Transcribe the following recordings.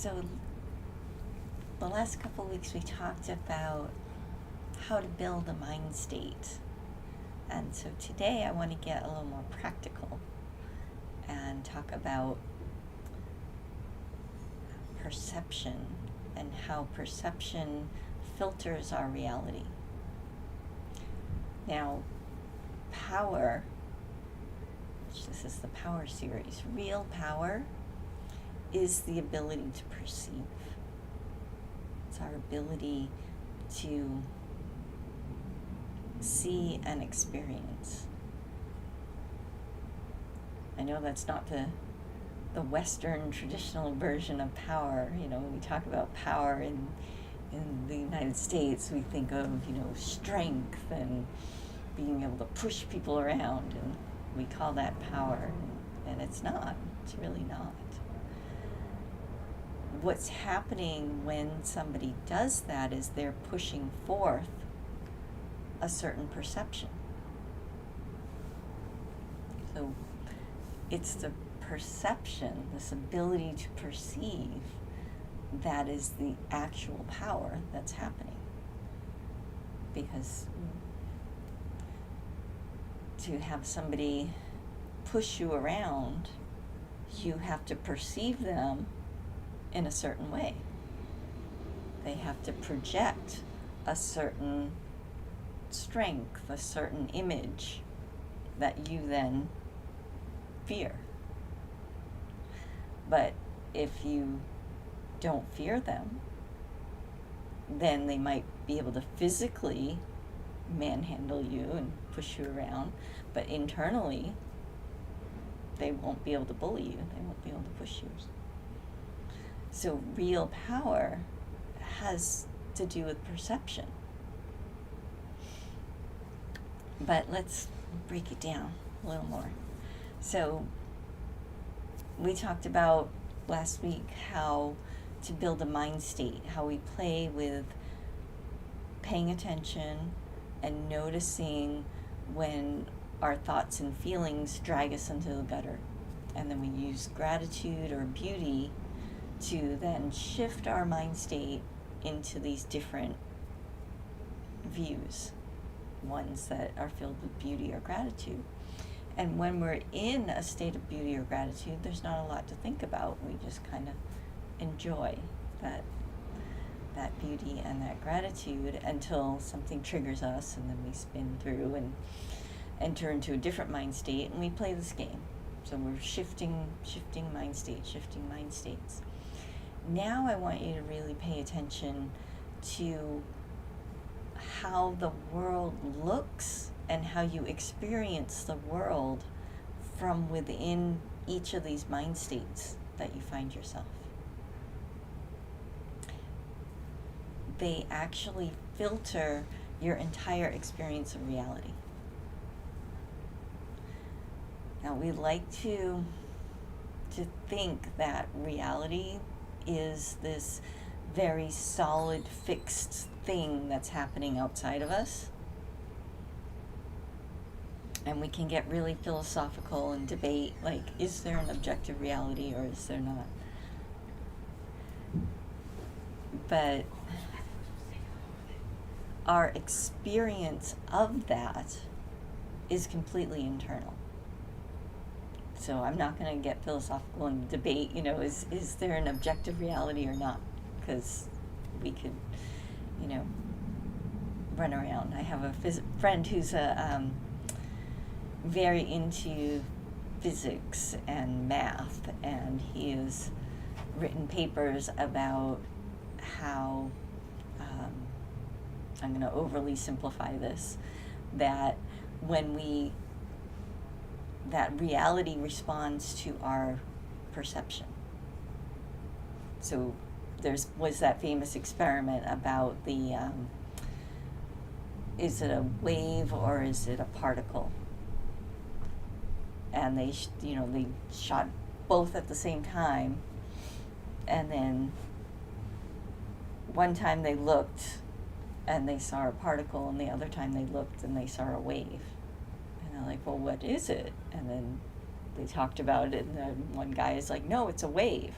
So the last couple of weeks we talked about how to build a mind state. And so today I want to get a little more practical and talk about perception and how perception filters our reality. Now, power, which this is the power series, real power is the ability to perceive. It's our ability to see and experience. I know that's not the Western traditional version of power. You know, when we talk about power in the United States, we think of, strength and being able to push people around, and we call that power, and it's not. It's really not. What's happening when somebody does that is they're pushing forth a certain perception. So it's the perception, this ability to perceive, that is the actual power that's happening. Because to have somebody push you around, you have to perceive them in a certain way. They have to project a certain strength, a certain image that you then fear. But if you don't fear them, then they might be able to physically manhandle you and push you around, but internally they won't be able to bully you, they won't be able to push you. So real power has to do with perception. But let's break it down a little more. So we talked about last week how to build a mind state, how we play with paying attention and noticing when our thoughts and feelings drag us into the gutter. And then we use gratitude or beauty to then shift our mind state into these different views, ones that are filled with beauty or gratitude. And when we're in a state of beauty or gratitude, there's not a lot to think about. We just kind of enjoy that beauty and that gratitude until something triggers us, and then we spin through and enter into a different mind state, and we play this game. So we're shifting mind states. Now I want you to really pay attention to how the world looks and how you experience the world from within each of these mind states that you find yourself. They actually filter your entire experience of reality. Now, we like to think that reality is this very solid, fixed thing that's happening outside of us. And we can get really philosophical and debate, like, is there an objective reality or is there not? But our experience of that is completely internal. So I'm not going to get philosophical and debate, is there an objective reality or not? Because we could, run around. I have a friend who's very into physics and math, and he has written papers about how, I'm going to overly simplify this, that that reality responds to our perception. So was that famous experiment about is it a wave or is it a particle? And they shot both at the same time, and then one time they looked and they saw a particle, and the other time they looked and they saw a wave. And they're like, well, what is it? And then they talked about it, and then one guy is like, no, it's a wave.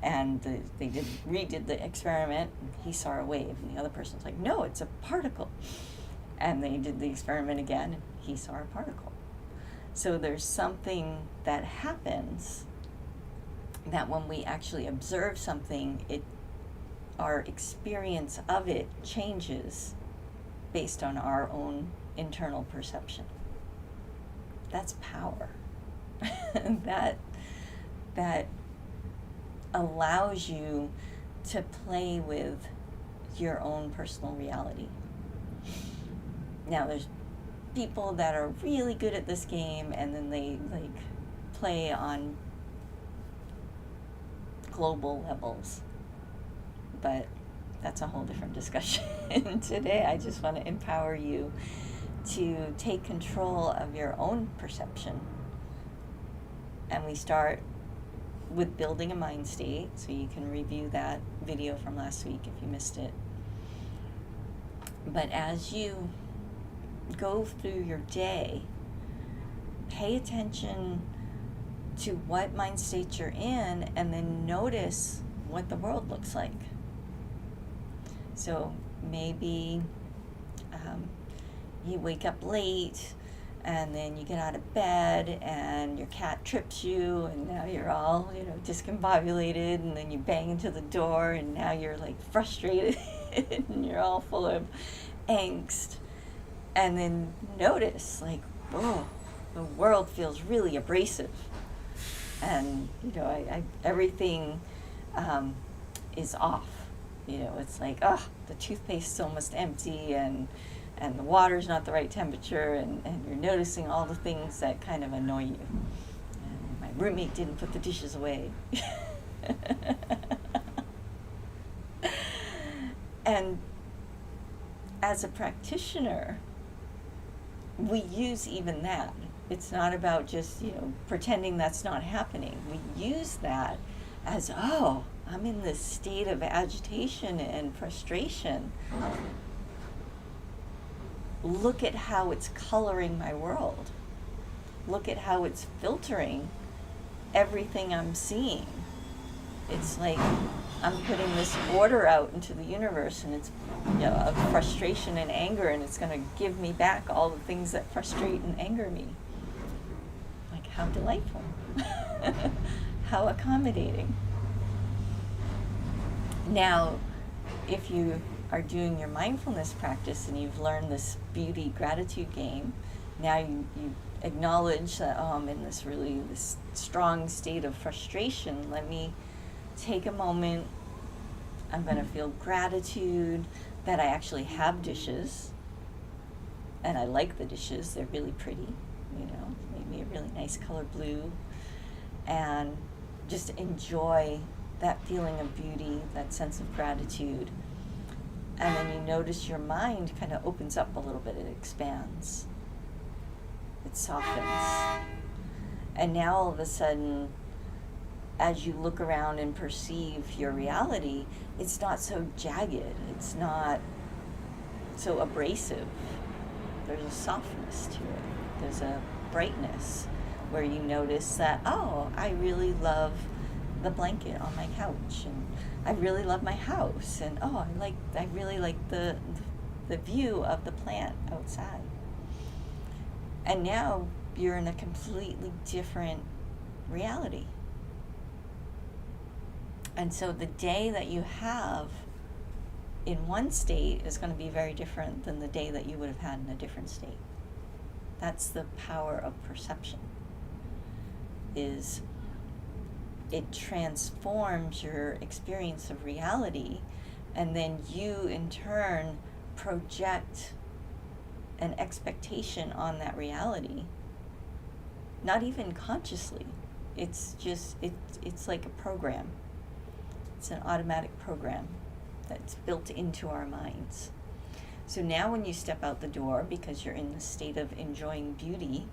And they redid the experiment, and he saw a wave, and the other person's like, no, it's a particle. And they did the experiment again, and he saw a particle. So there's something that happens that when we actually observe something, our experience of it changes based on our own internal perception. That's power. that allows you to play with your own personal reality. Now, there's people that are really good at this game, and then they play on global levels. But that's a whole different discussion. Today, I just want to empower you to take control of your own perception. And we start with building a mind state, so you can review that video from last week if you missed it. But as you go through your day, pay attention to what mind state you're in, and then notice what the world looks like. So maybe you wake up late, and then you get out of bed, and your cat trips you, and now you're all, discombobulated, and then you bang into the door, and now you're like frustrated, and you're all full of angst. And then notice, like, whoa, the world feels really abrasive, and everything is off. It's like, the toothpaste's almost empty, and the water's not the right temperature, and you're noticing all the things that kind of annoy you. And my roommate didn't put the dishes away. And as a practitioner, we use even that. It's not about just, pretending that's not happening. We use that as, I'm in this state of agitation and frustration. Look at how it's coloring my world. Look at how it's filtering everything I'm seeing. It's like I'm putting this order out into the universe, and it's of frustration and anger, and it's going to give me back all the things that frustrate and anger me. Like, how delightful. How accommodating. Now, if you are doing your mindfulness practice and you've learned this beauty gratitude game, now you acknowledge that, I'm in this strong state of frustration. Let me take a moment. I'm going to feel gratitude that I actually have dishes, and I like the dishes. They're really pretty, maybe a really nice color blue, and just enjoy that feeling of beauty, that sense of gratitude. And then you notice your mind kind of opens up a little bit. It expands. It softens. And now all of a sudden, as you look around and perceive your reality, it's not so jagged. It's not so abrasive. There's a softness to it. There's a brightness where you notice that, I really love the blanket on my couch, and I really love my house, and I really like the view of the plant outside. And now you're in a completely different reality. And so the day that you have in one state is going to be very different than the day that you would have had in a different state. That's the power of perception. It transforms your experience of reality, and then you in turn project an expectation on that reality, not even consciously. It's like a program. It's an automatic program that's built into our minds. So now when you step out the door, because you're in the state of enjoying beauty,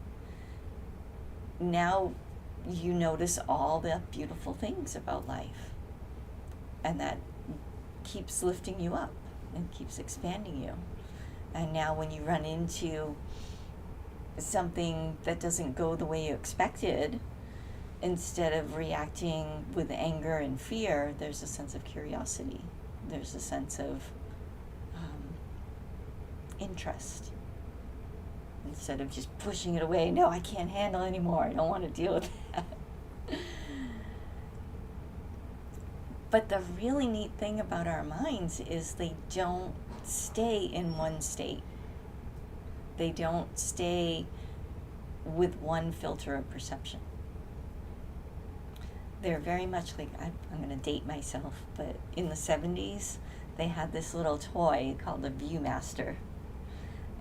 now you notice all the beautiful things about life, and that keeps lifting you up and keeps expanding you. And now when you run into something that doesn't go the way you expected, instead of reacting with anger and fear, there's a sense of curiosity. There's a sense of interest. Instead of just pushing it away, no, I can't handle anymore, I don't want to deal with that. But the really neat thing about our minds is they don't stay in one state. They don't stay with one filter of perception. They're very much like, I'm going to date myself, but in the 70s, they had this little toy called a Viewmaster.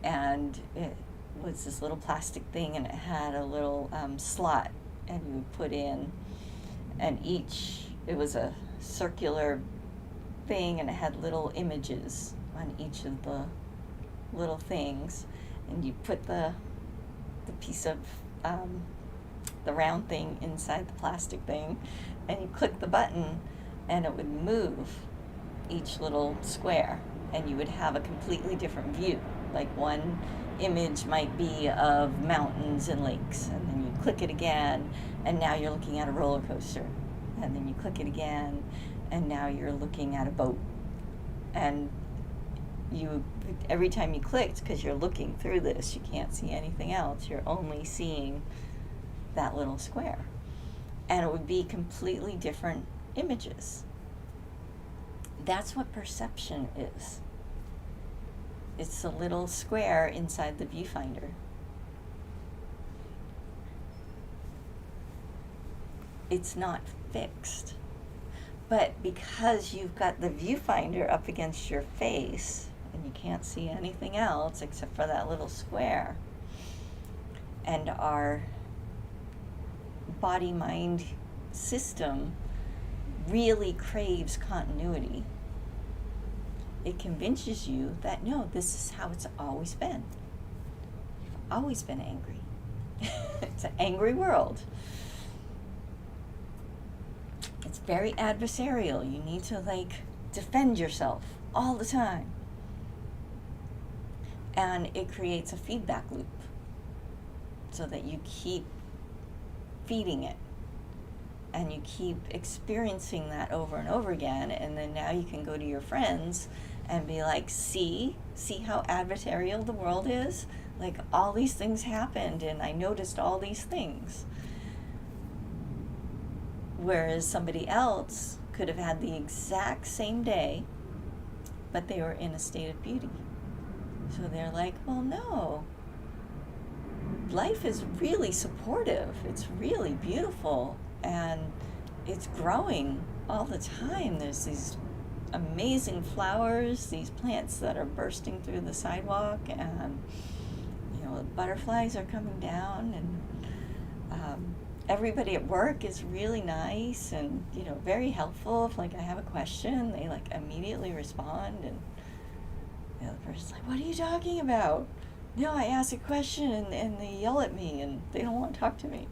And it was this little plastic thing, and it had a little slot, and you would put in, and it was a circular thing, and it had little images on each of the little things, and you put the piece of the round thing inside the plastic thing, and you click the button, and it would move each little square, and you would have a completely different view. Like one image might be of mountains and lakes, and then you click it again, and now you're looking at a roller coaster, and then you click it again, and now you're looking at a boat. And every time you clicked, because you're looking through this, you can't see anything else, you're only seeing that little square. And it would be completely different images. That's what perception is. It's a little square inside the viewfinder. It's not fixed. But because you've got the viewfinder up against your face, and you can't see anything else except for that little square, and our body-mind system really craves continuity, it convinces you that no, this is how it's always been. You've always been angry. It's an angry world. It's very adversarial. You need to defend yourself all the time. And it creates a feedback loop so that you keep feeding it. And you keep experiencing that over and over again, and then now you can go to your friends and be like, see how adversarial the world is? Like, all these things happened, and I noticed all these things. Whereas somebody else could have had the exact same day, but they were in a state of beauty. So they're like, well, no. Life is really supportive. It's really beautiful. And it's growing all the time. There's these amazing flowers, these plants that are bursting through the sidewalk, and butterflies are coming down, and everybody at work is really nice and very helpful. If I have a question, they immediately respond, and the other person's like, what are you talking about? No, I ask a question and they yell at me and they don't want to talk to me.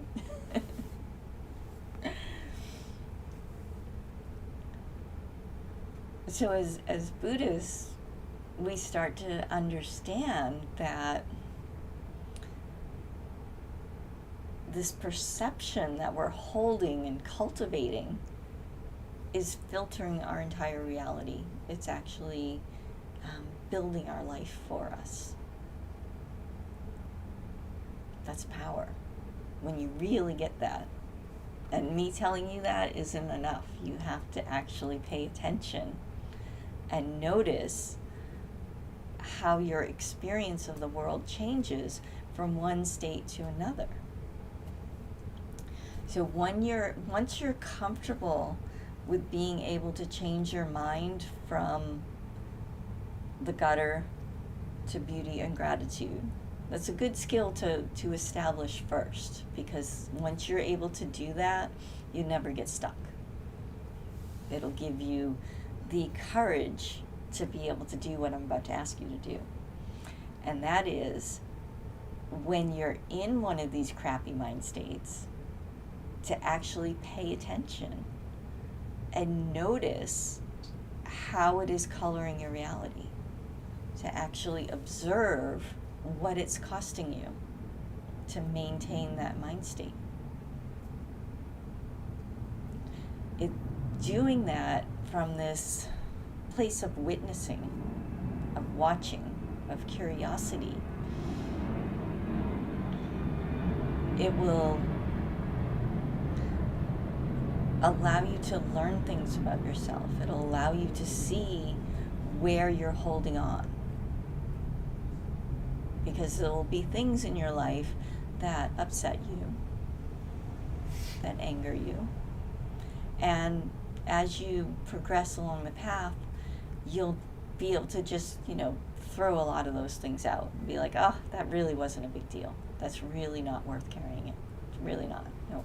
So as Buddhists, we start to understand that this perception that we're holding and cultivating is filtering our entire reality. It's actually building our life for us. That's power. When you really get that, and me telling you that isn't enough. You have to actually pay attention and notice how your experience of the world changes from one state to another. So once you're comfortable with being able to change your mind from the gutter to beauty and gratitude, that's a good skill to establish first, because once you're able to do that, you never get stuck. It'll give you the courage to be able to do what I'm about to ask you to do. And that is, when you're in one of these crappy mind states, to actually pay attention and notice how it is coloring your reality. To actually observe what it's costing you to maintain that mind state. it doing that from this place of witnessing, of watching, of curiosity, it will allow you to learn things about yourself. It'll allow you to see where you're holding on. Because there will be things in your life that upset you, that anger you. And as you progress along the path, you'll be able to just, throw a lot of those things out and be like, oh, that really wasn't a big deal. That's really not worth carrying it. It's really not. No.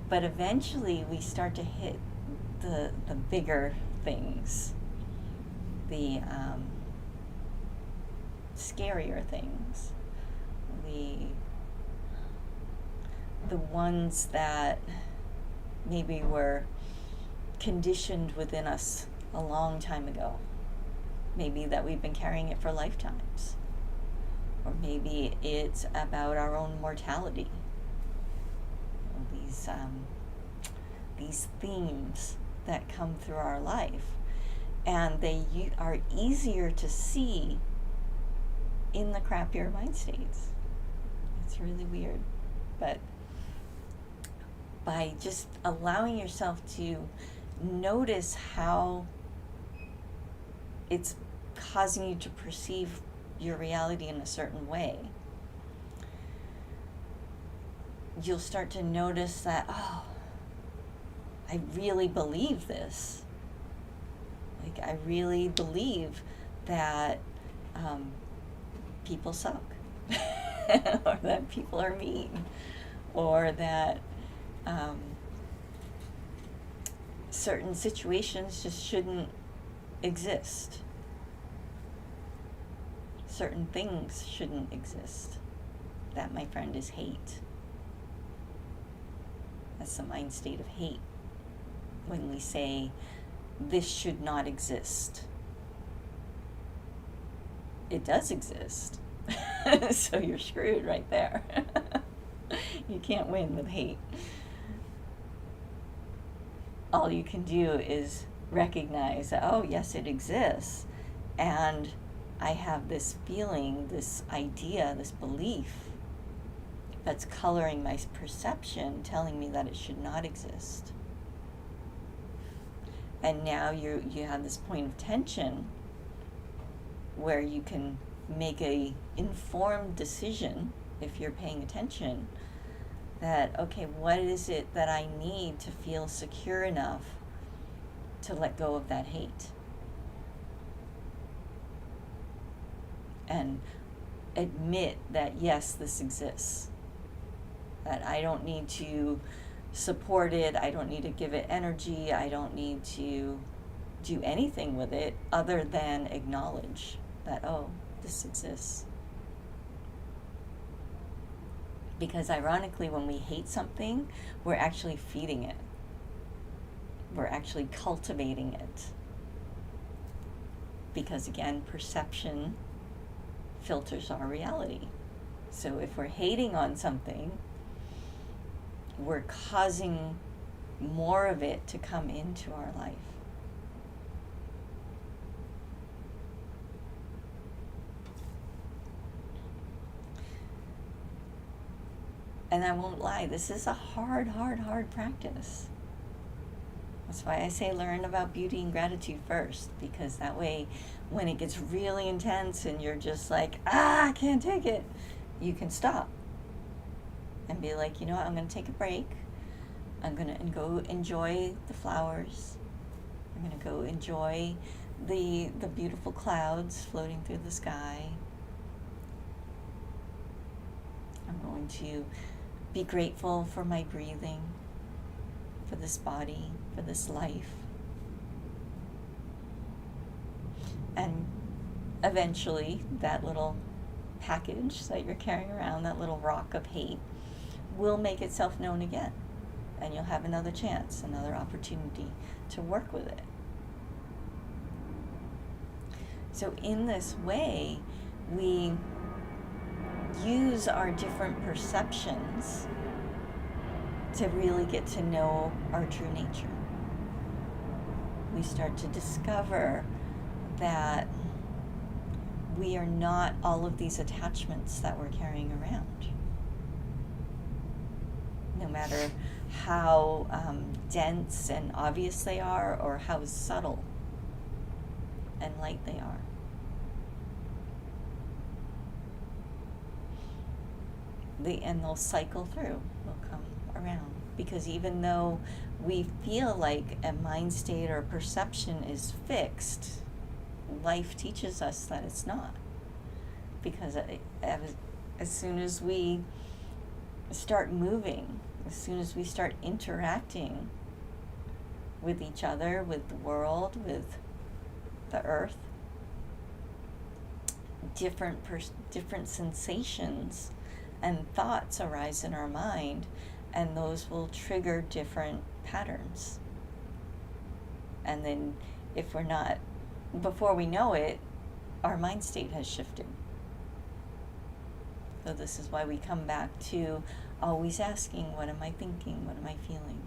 But eventually we start to hit the bigger things, the scarier things, the ones that maybe were conditioned within us a long time ago. Maybe that we've been carrying it for lifetimes. Or maybe it's about our own mortality. These themes that come through our life. And they are easier to see in the crappier mind states. It's really weird. But by just allowing yourself to notice how it's causing you to perceive your reality in a certain way, you'll start to notice that, oh, I really believe this. Like, I really believe that people suck, or that people are mean, or that certain situations just shouldn't exist. Certain things shouldn't exist. That, my friend, is hate. That's the mind state of hate. When we say, this should not exist. It does exist. So you're screwed right there. You can't win with hate. All you can do is recognize that, oh, yes, it exists. And I have this feeling, this idea, this belief that's coloring my perception, telling me that it should not exist. And now you have this point of tension where you can make a informed decision, if you're paying attention, that, okay, what is it that I need to feel secure enough to let go of that hate? And admit that, yes, this exists. That I don't need to support it, I don't need to give it energy, I don't need to do anything with it other than acknowledge that, oh, this exists. Because ironically, when we hate something, we're actually feeding it. We're actually cultivating it. Because again, perception filters our reality. So if we're hating on something, we're causing more of it to come into our life. And I won't lie, this is a hard practice. That's why I say learn about beauty and gratitude first, because that way, when it gets really intense and you're just like, I can't take it, you can stop and be like, you know what, I'm going to take a break. I'm going to go enjoy the flowers. I'm going to go enjoy the beautiful clouds floating through the sky. I'm going to be grateful for my breathing, for this body, for this life. And eventually, that little package that you're carrying around, that little rock of hate, will make itself known again. And you'll have another chance, another opportunity to work with it. So in this way, we use our different perceptions to really get to know our true nature. we start to discover that we are not all of these attachments that we're carrying around. No matter how dense and obvious they are, or how subtle and light they are. And they'll cycle through, they'll come around. Because even though we feel like a mind state or perception is fixed, life teaches us that it's not. Because as soon as we start moving, as soon as we start interacting with each other, with the world, with the earth, different sensations and thoughts arise in our mind, and those will trigger different patterns. And then if we're not, before we know it, our mind state has shifted. So this is why we come back to always asking, what am I thinking? What am I feeling?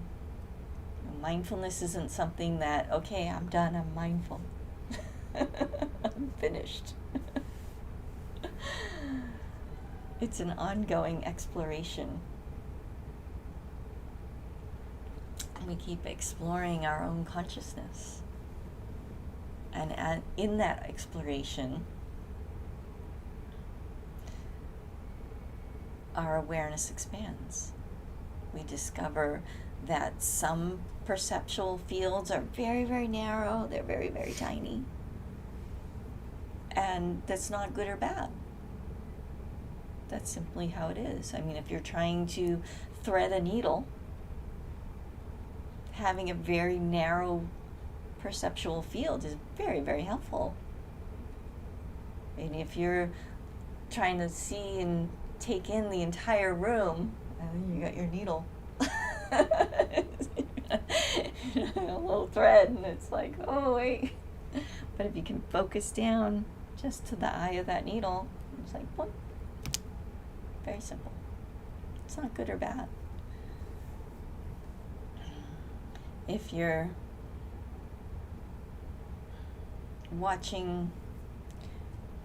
Mindfulness isn't something that, okay, I'm done, I'm mindful. I'm finished. It's an ongoing exploration. We keep exploring our own consciousness. And in that exploration, our awareness expands. We discover that some perceptual fields are very, very narrow, they're very, very tiny. And that's not good or bad. That's simply how it is. I mean, if you're trying to thread a needle, having a very narrow perceptual field is very, very helpful. And if you're trying to see and take in the entire room, and then you got your needle. A little thread, and it's like, oh wait. But if you can focus down just to the eye of that needle, it's like, what? Very simple. It's not good or bad. If you're watching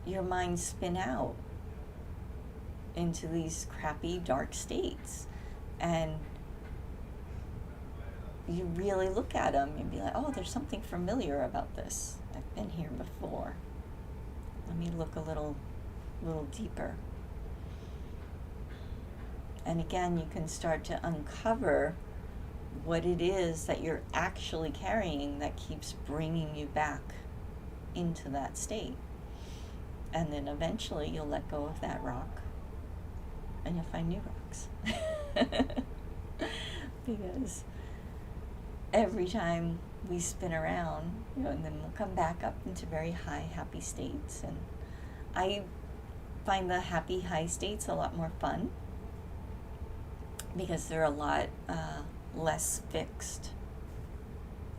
your mind spin out into these crappy, dark states, and you really look at them and be like, oh, there's something familiar about this. I've been here before. Let me look a little deeper. And again, you can start to uncover what it is that you're actually carrying that keeps bringing you back into that state. And then eventually you'll let go of that rock and you'll find new rocks. Because every time we spin around, and then we'll come back up into very high, happy states. And I find the happy, high states a lot more fun because they're a lot less fixed.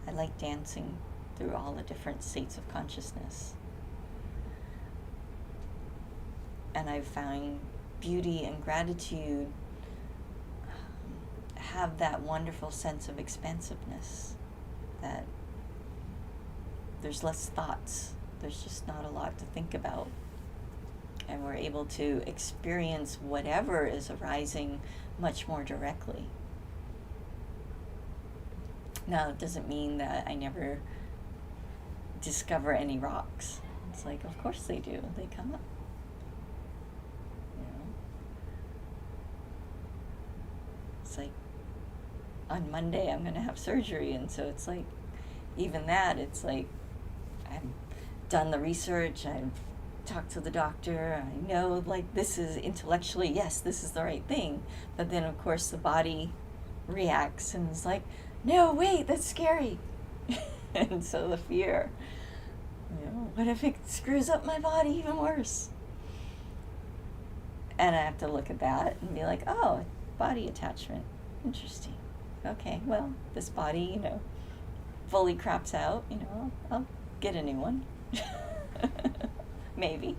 I like dancing through all the different states of consciousness. And I've found beauty and gratitude have that wonderful sense of expansiveness, that there's less thoughts, there's just not a lot to think about, and we're able to experience whatever is arising much more directly. Now, it doesn't mean that I never discover any rocks. It's like, of course they do, they come up. It's like, on Monday I'm going to have surgery, and so it's like, even that, it's like, I've done the research, I've talked to the doctor, I know, like, this is intellectually, yes, this is the right thing, but then of course the body reacts and is like, no, wait, that's scary. And so the fear, what if it screws up my body even worse? And I have to look at that and be like, oh, body attachment, interesting. Okay, well, this body, fully craps out, I'll get a new one. Maybe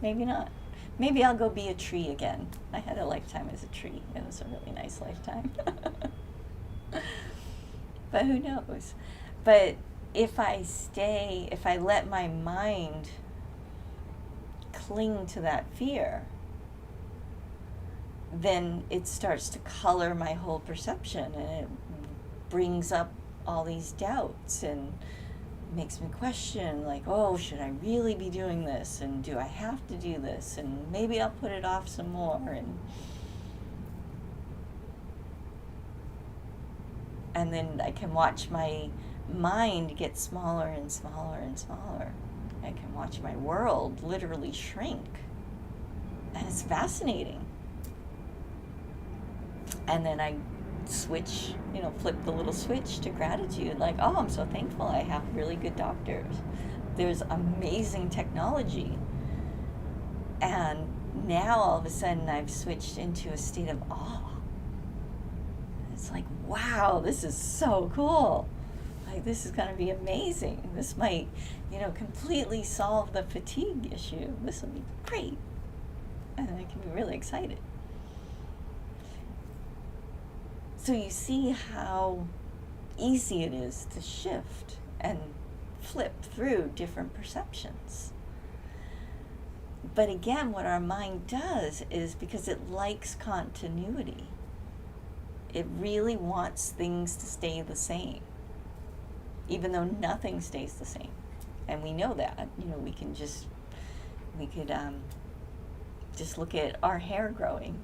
not. Maybe I'll go be a tree again. I had a lifetime as a tree. It was a really nice lifetime. But who knows? But if I let my mind cling to that fear, then it starts to color my whole perception, and it brings up all these doubts and makes me question, like, oh, should I really be doing this? And do I have to do this? And maybe I'll put it off some more. And then I can watch my mind get smaller and smaller and smaller. I can watch my world literally shrink. And it's fascinating. And then I switch, flip the little switch to gratitude. Like, oh, I'm so thankful I have really good doctors. There's amazing technology. And now all of a sudden I've switched into a state of awe. It's like, wow, this is so cool. Like, this is going to be amazing. This might, completely solve the fatigue issue. This will be great. And I can be really excited. So you see how easy it is to shift and flip through different perceptions. But again, what our mind does is, because it likes continuity, it really wants things to stay the same, even though nothing stays the same. And we know that. We could just look at our hair growing.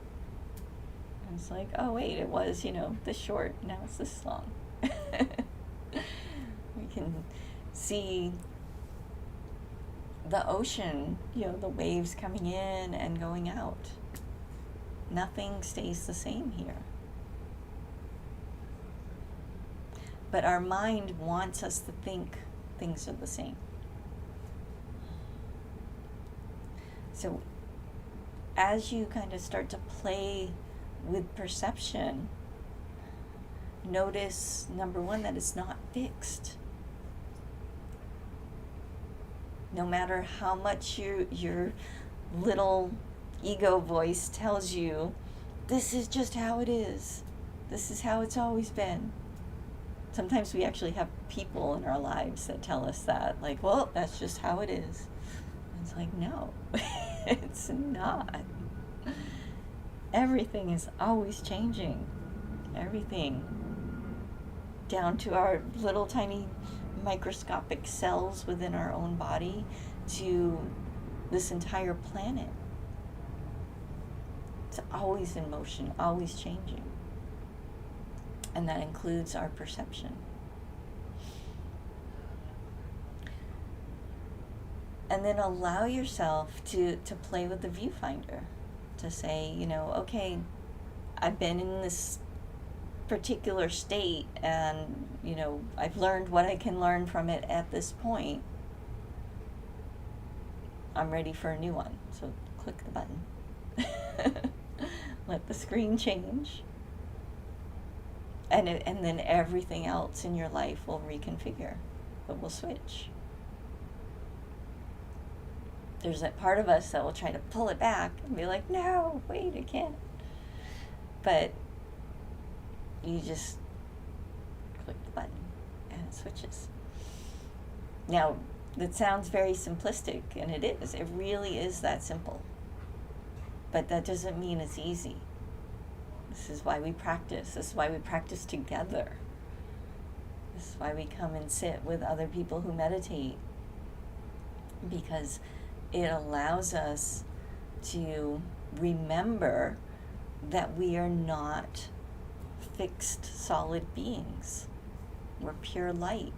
And it's like, oh wait, it was, this short, now it's this long. We can see the ocean, the waves coming in and going out. Nothing stays the same here. But our mind wants us to think things are the same. So as you kind of start to play with perception, notice, number one, that it's not fixed. No matter how much your little ego voice tells you, this is just how it is. This is how it's always been. Sometimes we actually have people in our lives that tell us that, like, well, that's just how it is. And it's like, no, it's not. Everything is always changing. Everything. Down to our little tiny microscopic cells within our own body, to this entire planet. It's always in motion, always changing. And that includes our perception. And then allow yourself to play with the viewfinder. To say, okay, I've been in this particular state, and, I've learned what I can learn from it at this point. I'm ready for a new one. So click the button. Let the screen change. And then everything else in your life will reconfigure. It will switch. There's that part of us that will try to pull it back and be like, no, wait, I can't. But you just click the button and it switches. Now, that sounds very simplistic, and it is. It really is that simple. But that doesn't mean it's easy. This is why we practice. This is why we practice together. This is why we come and sit with other people who meditate. Because it allows us to remember that we are not fixed, solid beings. We're pure light.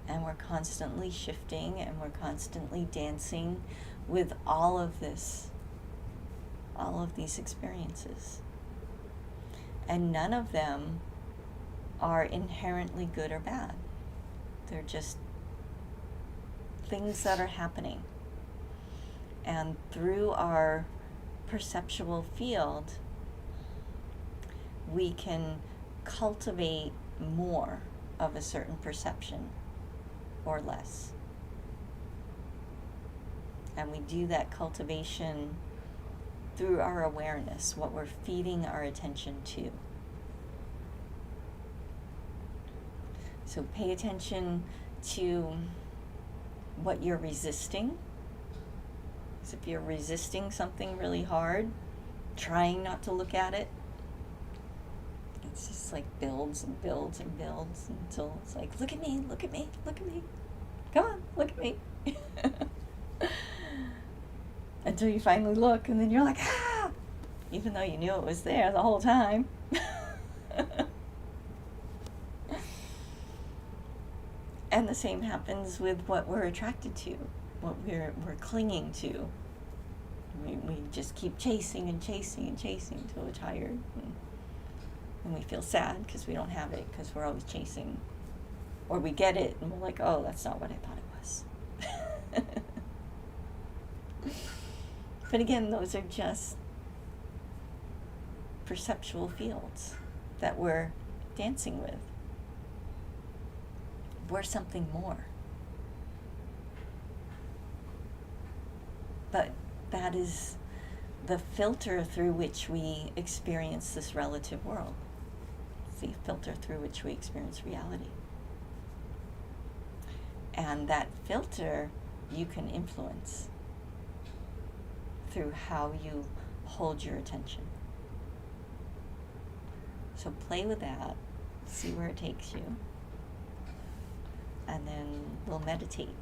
And we're constantly shifting, and we're constantly dancing with all of this, all of these experiences. And none of them are inherently good or bad. They're just things that are happening. And through our perceptual field, we can cultivate more of a certain perception or less. And we do that cultivation through our awareness, what we're feeding our attention to. So pay attention to what you're resisting. So if you're resisting something really hard, trying not to look at it, it's just like builds and builds and builds until it's like, look at me, look at me, look at me. Come on, look at me. Until you finally look, and then you're like, ah! Even though you knew it was there the whole time. And the same happens with what we're attracted to, what we're clinging to. We just keep chasing and chasing and chasing until we're tired. And we feel sad because we don't have it, because we're always chasing. Or we get it and we're like, oh, that's not what I thought it was. But again, those are just perceptual fields that we're dancing with. We're something more. But that is the filter through which we experience this relative world. It's the filter through which we experience reality. And that filter you can influence through how you hold your attention. So play with that, see where it takes you, and then we'll meditate.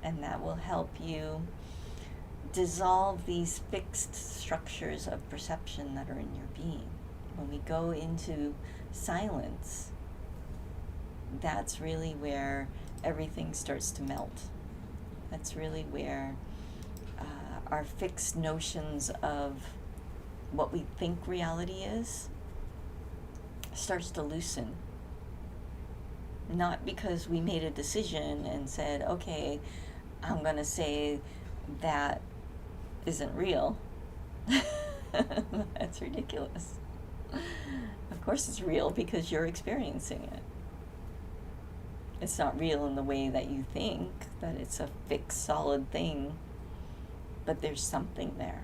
And that will help you dissolve these fixed structures of perception that are in your being. When we go into silence, that's really where everything starts to melt. That's really where our fixed notions of what we think reality is starts to loosen. Not because we made a decision and said, okay, I'm going to say that isn't real. That's ridiculous. Of course it's real because you're experiencing it. It's not real in the way that you think, that it's a fixed, solid thing, but there's something there.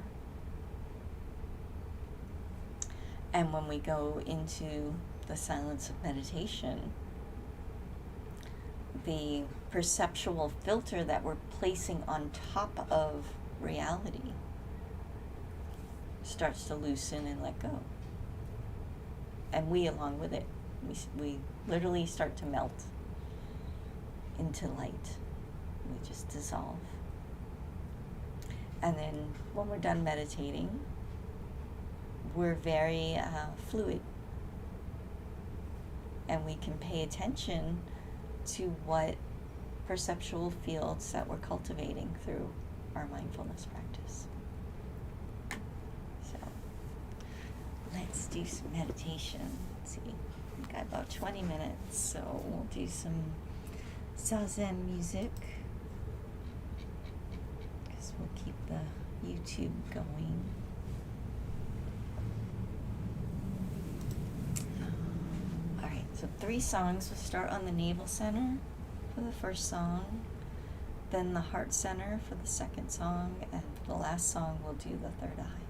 And when we go into the silence of meditation, the perceptual filter that we're placing on top of reality starts to loosen and let go. And we along with it. We literally start to melt into light. We just dissolve. And then when we're done meditating, we're very fluid. And we can pay attention to what perceptual fields that we're cultivating through our mindfulness practice. So let's do some meditation. Let's see, we've got about 20 minutes, so we'll do some zazen music, because we'll keep the YouTube going. Alright, so 3 songs. We'll start on the navel center for the first song, then the heart center for the second song, and the last song we'll do the third eye.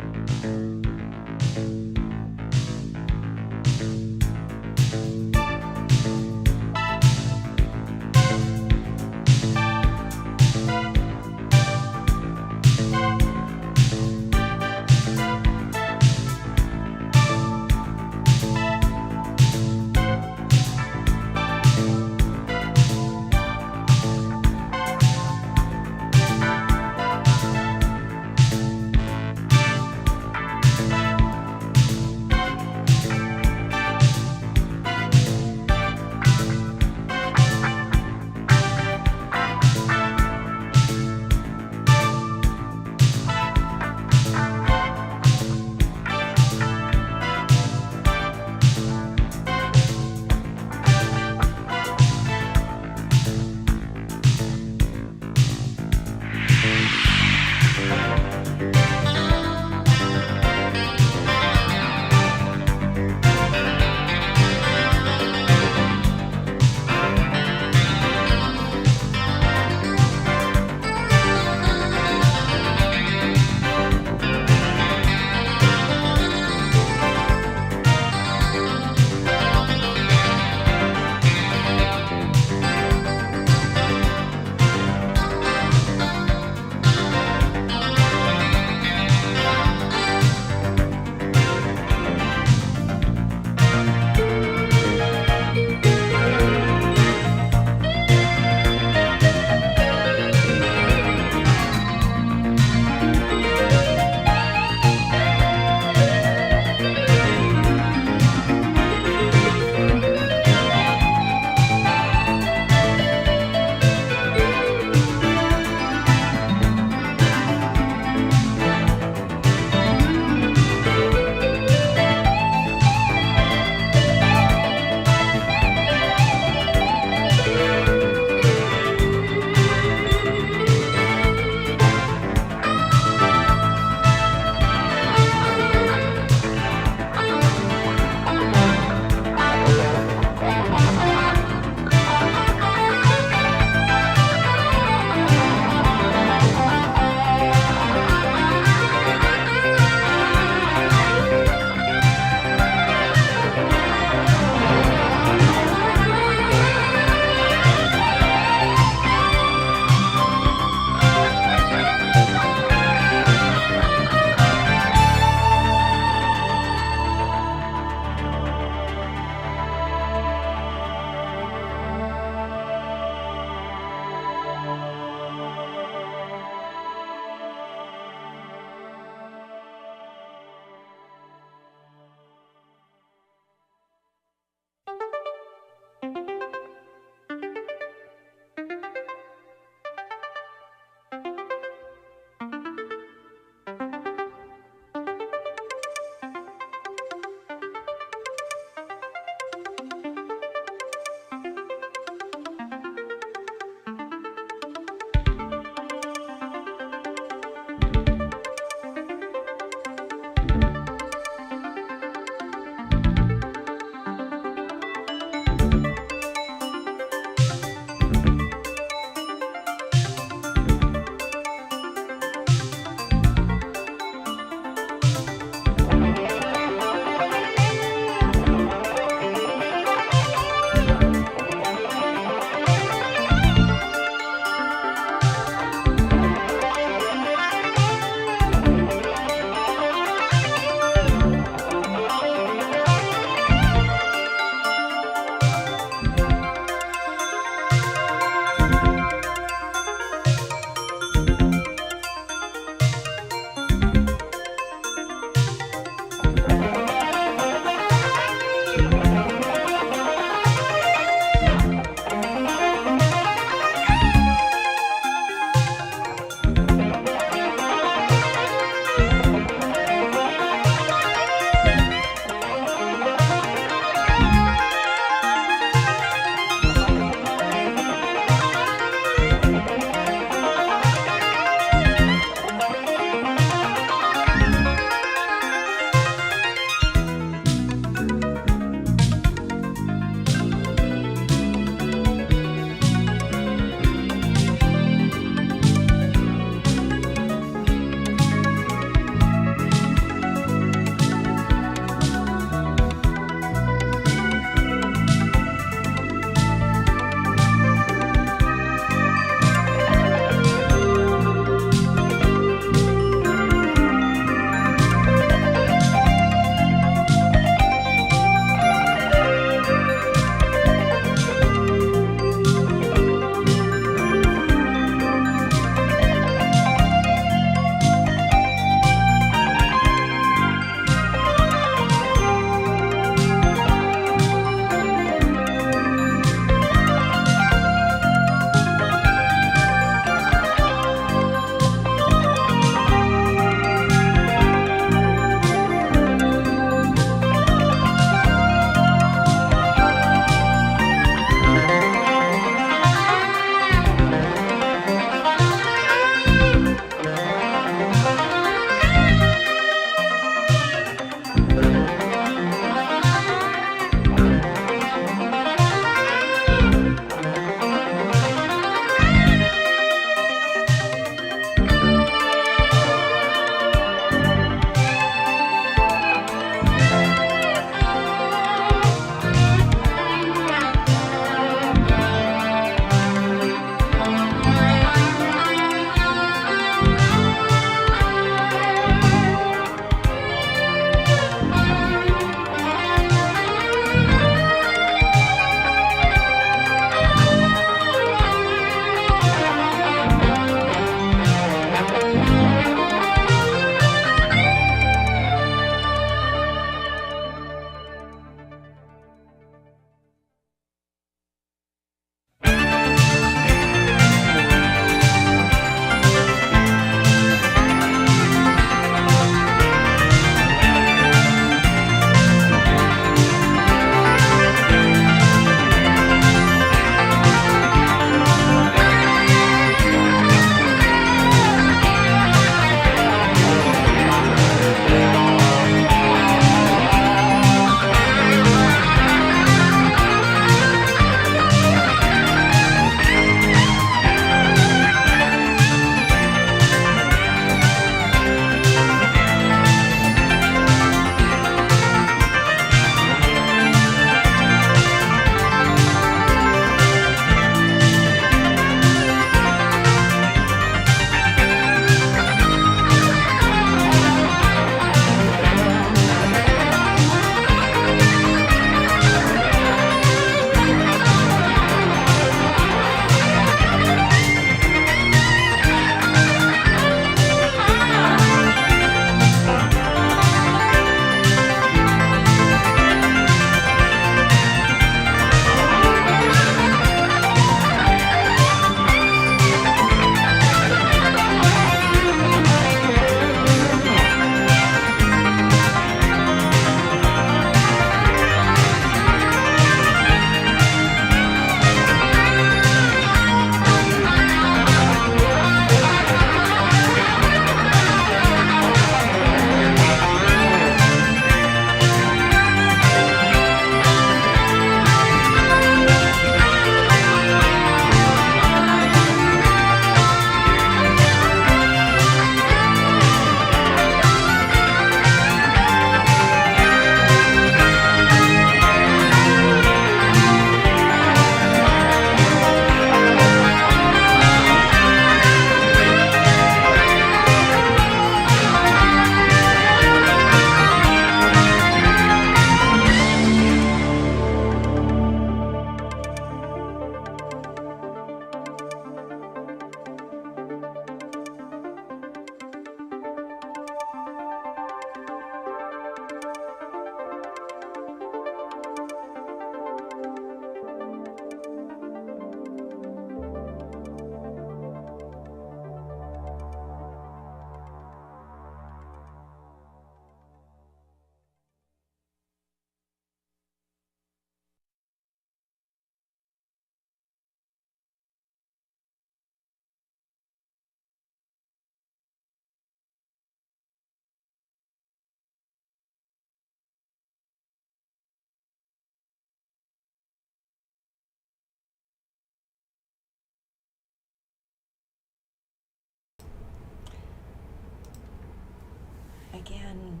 And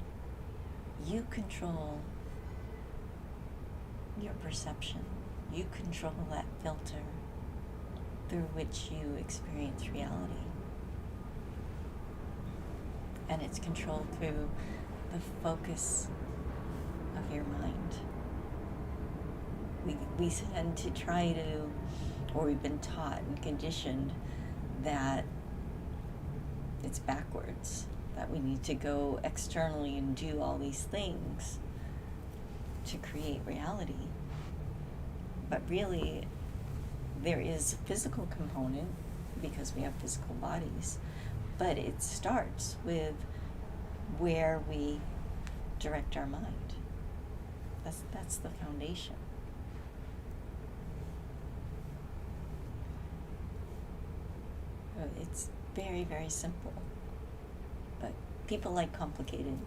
you control your perception. You control that filter through which you experience reality. And it's controlled through the focus of your mind. We tend to try to, or we've been taught and conditioned that it's backwards, that we need to go externally and do all these things to create reality. But really, there is a physical component because we have physical bodies, but it starts with where we direct our mind. That's the foundation. It's very, very simple, but people like complicated.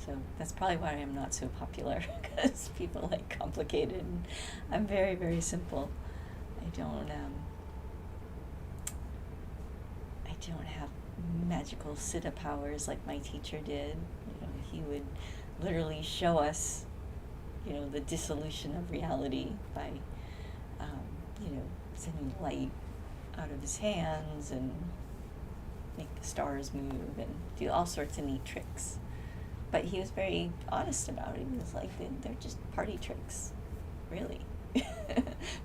So that's probably why I'm not so popular, because people like complicated. And I'm very, very simple. I don't have magical siddha powers like my teacher did. He would literally show us, the dissolution of reality by, sending light out of his hands and make the stars move and do all sorts of neat tricks. But he was very honest about it. He was like, they're just party tricks, really.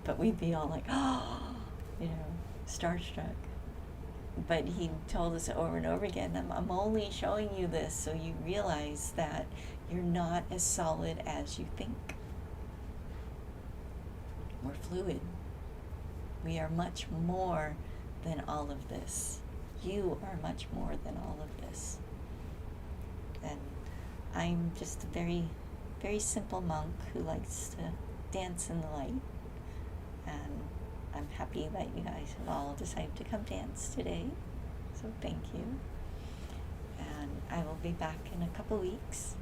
But we'd be all like, starstruck. But he told us over and over again, I'm only showing you this so you realize that you're not as solid as you think. We're fluid. We are much more than all of this. You are much more than all of this. And I'm just a very, very simple monk who likes to dance in the light. And I'm happy that you guys have all decided to come dance today. So thank you. And I will be back in a couple weeks